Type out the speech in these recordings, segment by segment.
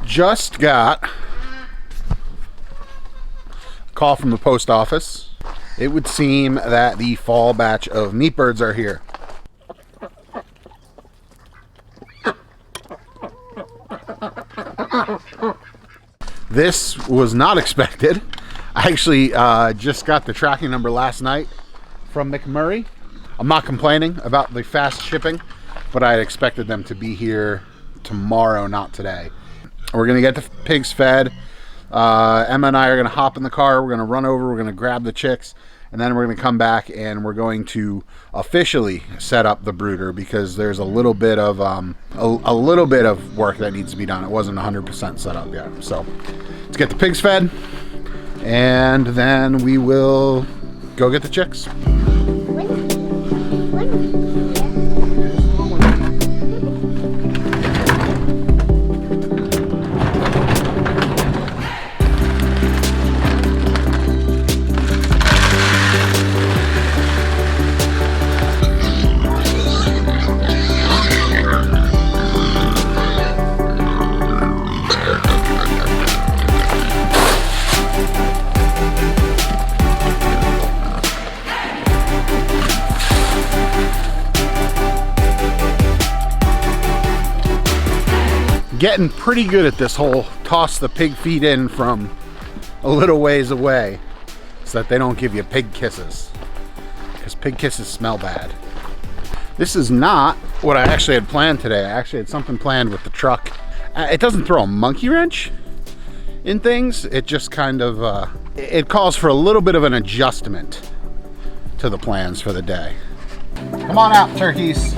Just got a call from the post office. It would seem that the fall batch of meat birds are here. This was not expected. I actually just got the tracking number last night from McMurray. I'm not complaining about the fast shipping, but I had expected them to be here tomorrow, not today. We're gonna get the pigs fed. Emma and I are gonna hop in the car. We're gonna run over. We're gonna grab the chicks, and then we're gonna come back and we're going to officially set up the brooder, because there's a little bit of work that needs to be done. It wasn't 100% set up yet. So let's get the pigs fed, and then we will go get the chicks. Getting pretty good at this whole toss the pig feet in from a little ways away so that they don't give you pig kisses, because pig kisses smell bad. This is not what I actually had planned today. I actually had something planned with the truck. It doesn't throw a monkey wrench in things. It just kind of, it calls for a little bit of an adjustment to the plans for the day. Come on out, turkeys.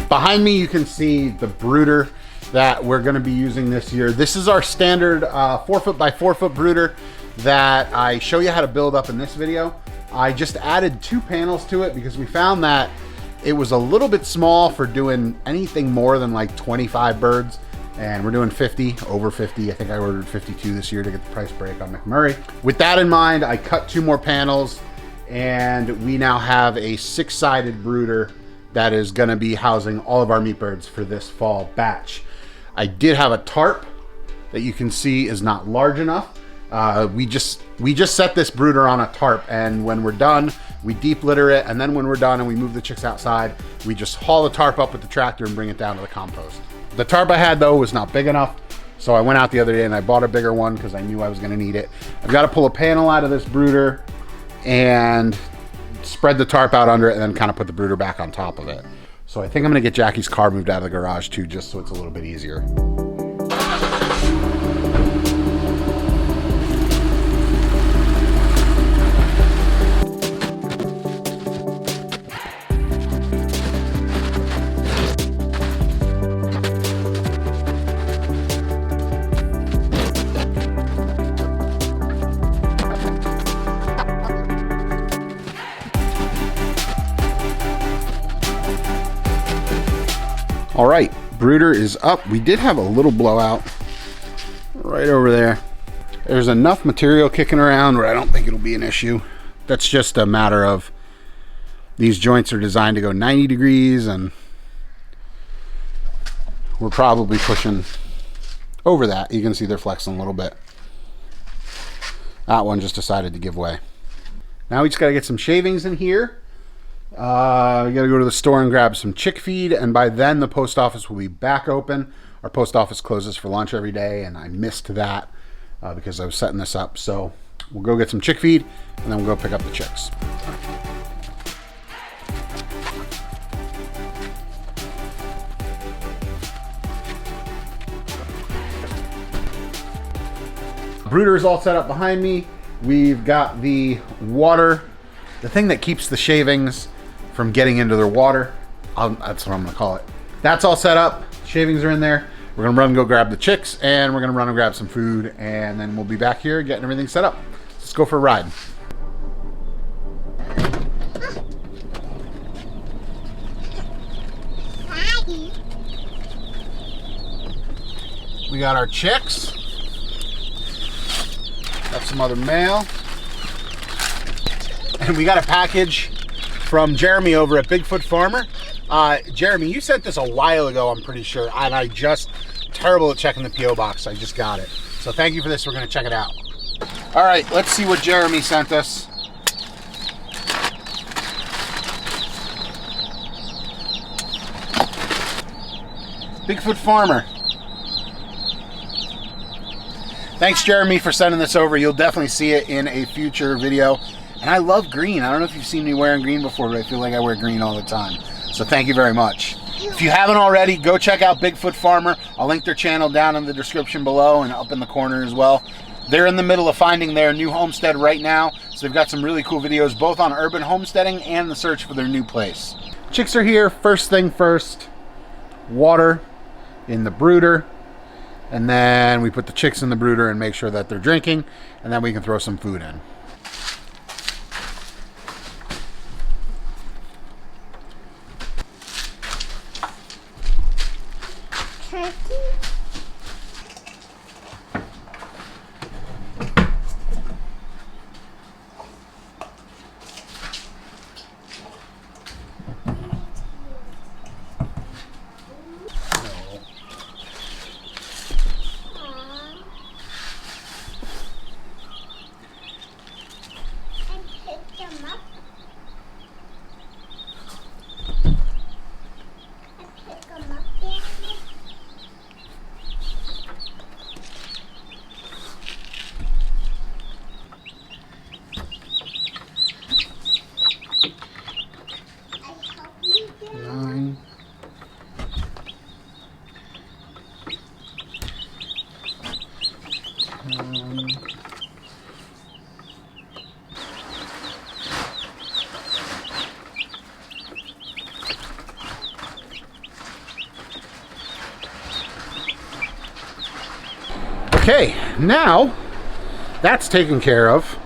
Behind me, you can see the brooder that we're going to be using this year. This is our standard 4 foot by 4 foot brooder that I show you how to build up in this video. I just added 2 panels to it because we found that it was a little bit small for doing anything more than like 25 birds. And we're doing 50, over 50. I think I ordered 52 this year to get the price break on McMurray. With that in mind, I cut 2 more panels, and we now have a 6-sided brooder that is gonna be housing all of our meat birds for this fall batch. I did have a tarp that you can see is not large enough. We just set this brooder on a tarp, and when we're done, we deep litter it, and then when we're done and we move the chicks outside, we just haul the tarp up with the tractor and bring it down to the compost. The tarp I had though was not big enough, so I went out the other day and I bought a bigger one because I knew I was gonna need it. I've got to pull a panel out of this brooder and spread the tarp out under it, and then kind of put the brooder back on top of it. So I think I'm gonna get Jackie's car moved out of the garage too, just so it's a little bit easier. All right, brooder is up. We did have a little blowout right over there. There's enough material kicking around where I don't think it'll be an issue. That's just a matter of these joints are designed to go 90 degrees, and we're probably pushing over that. You can see they're flexing a little bit. That one just decided to give way. Now we just gotta get some shavings in here. We gotta go to the store and grab some chick feed, and by then the post office will be back open. Our post office closes for lunch every day, and I missed that because I was setting this up. So we'll go get some chick feed, and then we'll go pick up the chicks. Brooder is all set up behind me. We've got the water, the thing that keeps the shavings from getting into their water. That's what I'm gonna call it. That's all set up. Shavings are in there. We're gonna run and go grab the chicks, and we're gonna run and grab some food, and then we'll be back here getting everything set up. Let's go for a ride. We got our chicks. Got some other mail. And we got a package from Jeremy over at Bigfoot Farmer. Jeremy, you sent this a while ago, I'm pretty sure, and I just, terrible at checking the P.O. box. I just got it. So thank you for this. We're going to check it out. All right, let's see what Jeremy sent us. Bigfoot Farmer. Thanks, Jeremy, for sending this over. You'll definitely see it in a future video. And I love green. I don't know if you've seen me wearing green before, but I feel like I wear green all the time. So thank you very much. If you haven't already, go check out Bigfoot Farmer. I'll link their channel down in the description below and up in the corner as well. They're in the middle of finding their new homestead right now. So they've got some really cool videos, both on urban homesteading and the search for their new place. Chicks are here. First thing first, water in the brooder. And then we put the chicks in the brooder and make sure that they're drinking. And then we can throw some food in. Okay, now that's taken care of,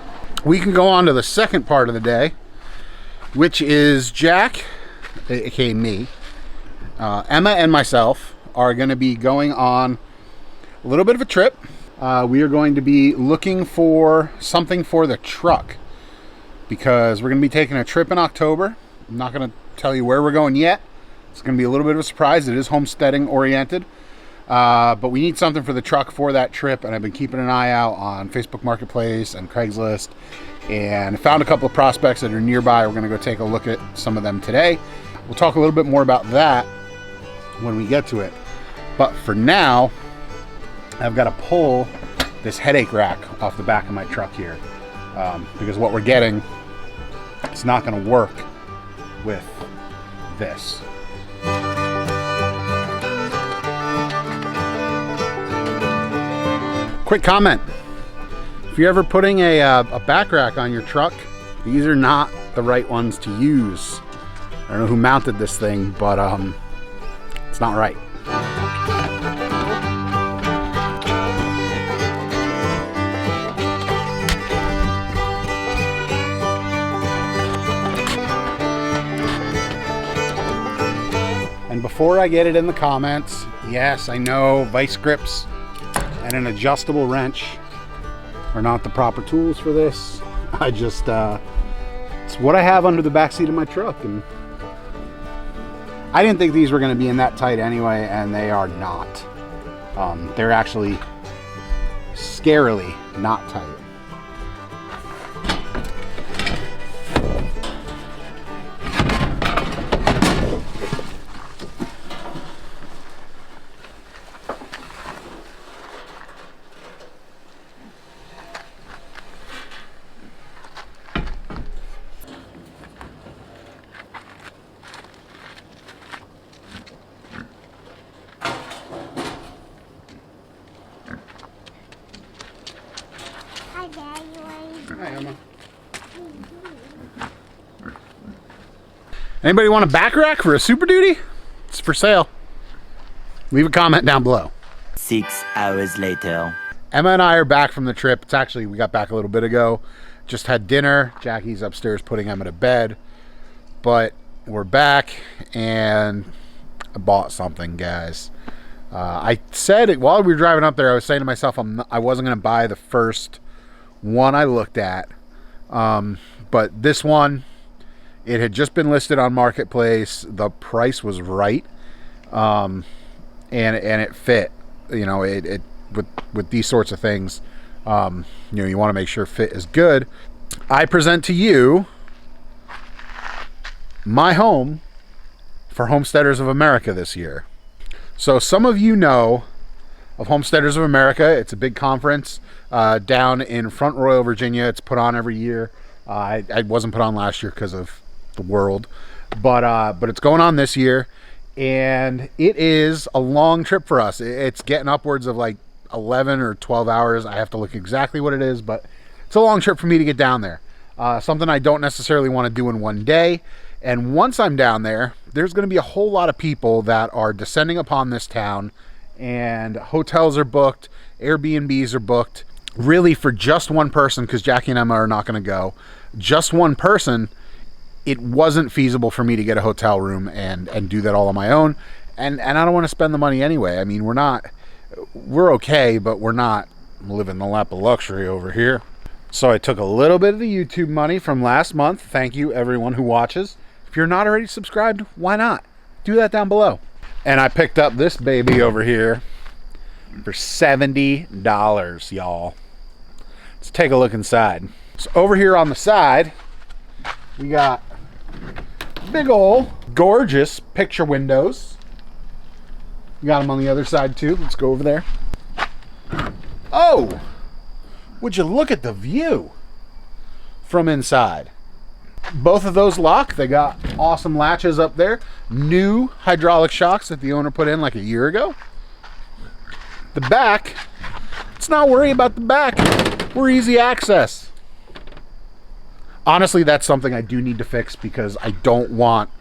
we can go on to the second part of the day, which is Jack, aka me, Emma and myself are going to be going on a little bit of a trip. We are going to be looking for something for the truck because we're going to be taking a trip in October. I'm not going to tell you where we're going yet. It's going to be a little bit of a surprise. It is homesteading oriented. But we need something for the truck for that trip, and I've been keeping an eye out on Facebook Marketplace and Craigslist, and found a couple of prospects that are nearby. We're going to go take a look at some of them today. We'll talk a little bit more about that when we get to it. But for now, I've got to pull this headache rack off the back of my truck here, because what we're getting, it's not going to work with this. Quick comment, if you're ever putting a back rack on your truck, these are not the right ones to use. I don't know who mounted this thing, but it's not right. And before I get it in the comments, yes, I know vice grips and an adjustable wrench are not the proper tools for this. I just, it's what I have under the back seat of my truck, and I didn't think these were going to be in that tight anyway, and they are not. They're actually scarily not tight. Hi, Emma. Anybody want a back rack for a Super Duty? It's for sale. Leave a comment down below. 6 hours later. Emma and I are back from the trip. It's actually, we got back a little bit ago. Just had dinner. Jackie's upstairs putting Emma to bed. But we're back, and I bought something, guys. I said it while we were driving up there. I was saying to myself, I wasn't going to buy the first one I looked at, but this one, it had just been listed on Marketplace. The price was right, and it fit. You know, it with these sorts of things, you know, you want to make sure fit is good. I present to you my home for Homesteaders of America this year. So some of you know of Homesteaders of America. It's a big conference down in Front Royal, Virginia. It's put on every year. I wasn't put on last year because of the world, but it's going on this year, and it is a long trip for us. It's getting upwards of like 11 or 12 hours. I have to look exactly what it is, but it's a long trip for me to get down there. Something I don't necessarily want to do in one day. And once I'm down there, there's going to be a whole lot of people that are descending upon this town, and hotels are booked, Airbnbs are booked, really for just one person, because Jackie and Emma are not going to go. Just one person, it wasn't feasible for me to get a hotel room and do that all on my own. And I don't want to spend the money anyway. I mean, we're okay, but we're not living the lap of luxury over here. So I took a little bit of the YouTube money from last month. Thank you, everyone who watches. If you're not already subscribed, why not? Do that down below. And I picked up this baby over here for $70, y'all. Let's take a look inside. So over here on the side, we got big ol' gorgeous picture windows. We got them on the other side too. Let's go over there. Oh, would you look at the view from inside? Both of those lock. They got awesome latches up there. New hydraulic shocks that the owner put in like a year ago. The back, let's not worry about the back. We're easy access. Honestly, that's something I do need to fix, because I don't want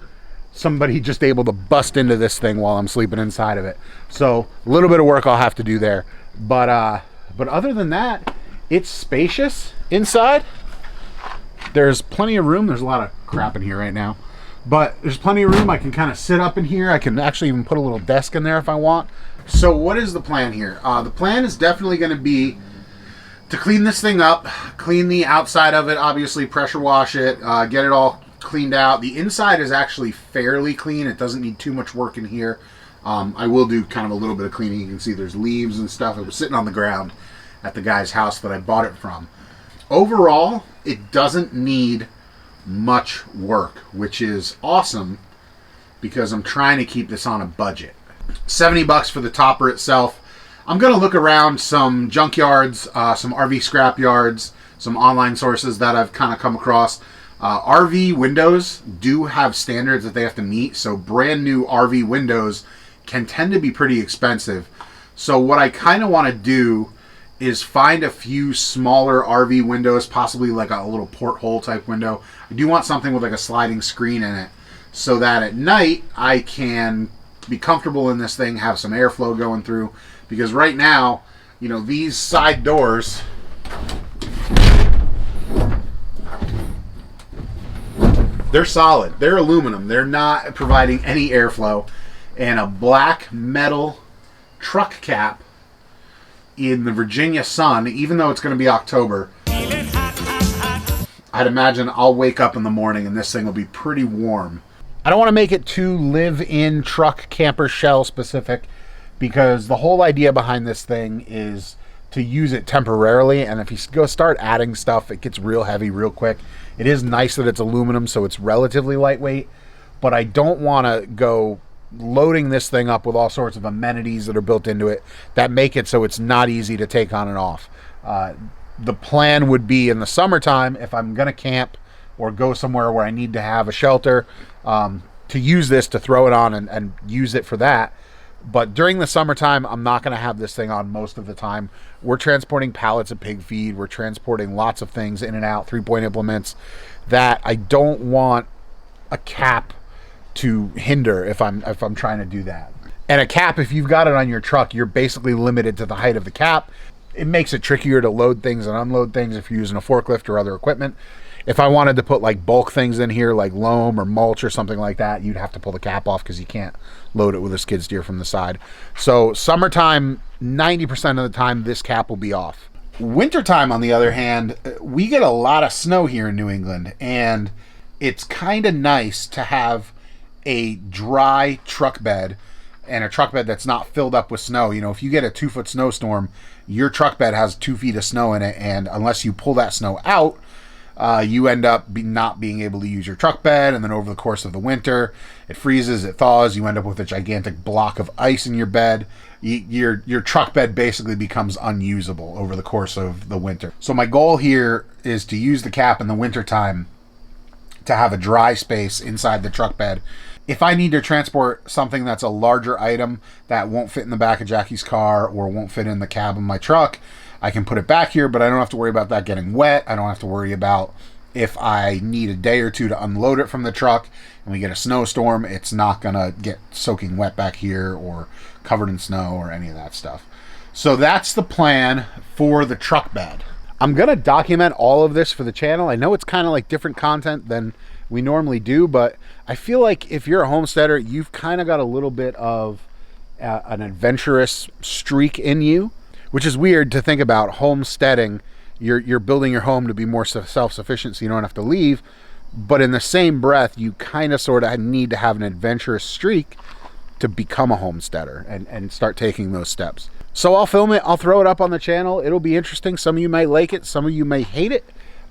somebody just able to bust into this thing while I'm sleeping inside of it. So a little bit of work I'll have to do there. But other than that, it's spacious inside. There's plenty of room. There's a lot of crap in here right now, but there's plenty of room. I can kind of sit up in here. I can actually even put a little desk in there if I want. So what is the plan here? The plan is definitely going to be to clean this thing up, clean the outside of it, obviously pressure wash it, get it all cleaned out. The inside is actually fairly clean. It doesn't need too much work in here. I will do kind of a little bit of cleaning. You can see there's leaves and stuff. It was sitting on the ground at the guy's house that I bought it from. Overall, it doesn't need much work, which is awesome, because I'm trying to keep this on a budget. $70 for the topper itself. I'm going to look around some junkyards, some RV scrap yards, some online sources that I've kind of come across. RV windows do have standards that they have to meet, so brand new RV windows can tend to be pretty expensive. So what I kind of want to do is find a few smaller RV windows, possibly like a little porthole type window. I do want something with like a sliding screen in it, so that at night I can be comfortable in this thing, have some airflow going through. Because right now, you know, these side doors, they're solid. They're aluminum. They're not providing any airflow. And a black metal truck cap in the Virginia sun, even though it's going to be October, I'd imagine I'll wake up in the morning and this thing will be pretty warm. I don't want to make it too live-in truck camper shell specific, because the whole idea behind this thing is to use it temporarily, and if you go start adding stuff, it gets real heavy real quick. It is nice that it's aluminum, so it's relatively lightweight, but I don't want to go loading this thing up with all sorts of amenities that are built into it that make it so it's not easy to take on and off. The plan would be in the summertime, if I'm going to camp or go somewhere where I need to have a shelter, to use this to throw it on and use it for that. But during the summertime, I'm not going to have this thing on most of the time. We're transporting pallets of pig feed. We're transporting lots of things in and out, 3-point implements, that I don't want a cap to hinder if I'm trying to do that. And a cap, if you've got it on your truck, you're basically limited to the height of the cap. It makes it trickier to load things and unload things if you're using a forklift or other equipment. If I wanted to put like bulk things in here, like loam or mulch or something like that, you'd have to pull the cap off because you can't load it with a skid steer from the side. So summertime, 90% of the time, this cap will be off. Wintertime, on the other hand, we get a lot of snow here in New England, and it's kind of nice to have a dry truck bed, and a truck bed that's not filled up with snow. You know, if you get a 2-foot snowstorm, your truck bed has 2 feet of snow in it, and unless you pull that snow out, you end up not being able to use your truck bed, and then over the course of the winter, it freezes, it thaws, you end up with a gigantic block of ice in your bed. Your truck bed basically becomes unusable over the course of the winter. So my goal here is to use the cap in the wintertime to have a dry space inside the truck bed. If I need to transport something that's a larger item that won't fit in the back of Jackie's car or won't fit in the cab of my truck, I can put it back here, but I don't have to worry about that getting wet. I don't have to worry about if I need a day or two to unload it from the truck and we get a snowstorm, it's not gonna get soaking wet back here or covered in snow or any of that stuff. So that's the plan for the truck bed. I'm gonna document all of this for the channel. I know it's kind of like different content than we normally do, but I feel like if you're a homesteader, you've kind of got a little bit of an adventurous streak in you, which is weird to think about. Homesteading, you're building your home to be more self-sufficient so you don't have to leave, but in the same breath, you kind of sort of need to have an adventurous streak to become a homesteader and start taking those steps. So I'll film it, I'll throw it up on the channel. It'll be interesting. Some of you might like it, some of you may hate it,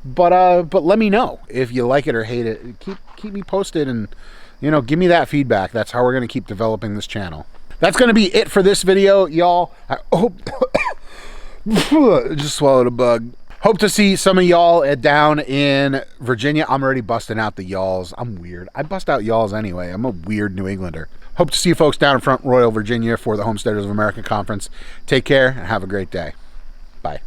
but let me know if you like it or hate it. Keep me posted, and you know, give me that feedback. That's how we're going to keep developing this channel. That's going to be it for this video, y'all. I hope just swallowed a bug. Hope to see some of y'all down in Virginia. I'm already busting out the y'alls. I'm weird. I bust out y'alls anyway. I'm a weird New Englander. Hope to see you folks down in Front Royal, Virginia for the Homesteaders of America Conference. Take care and have a great day. Bye.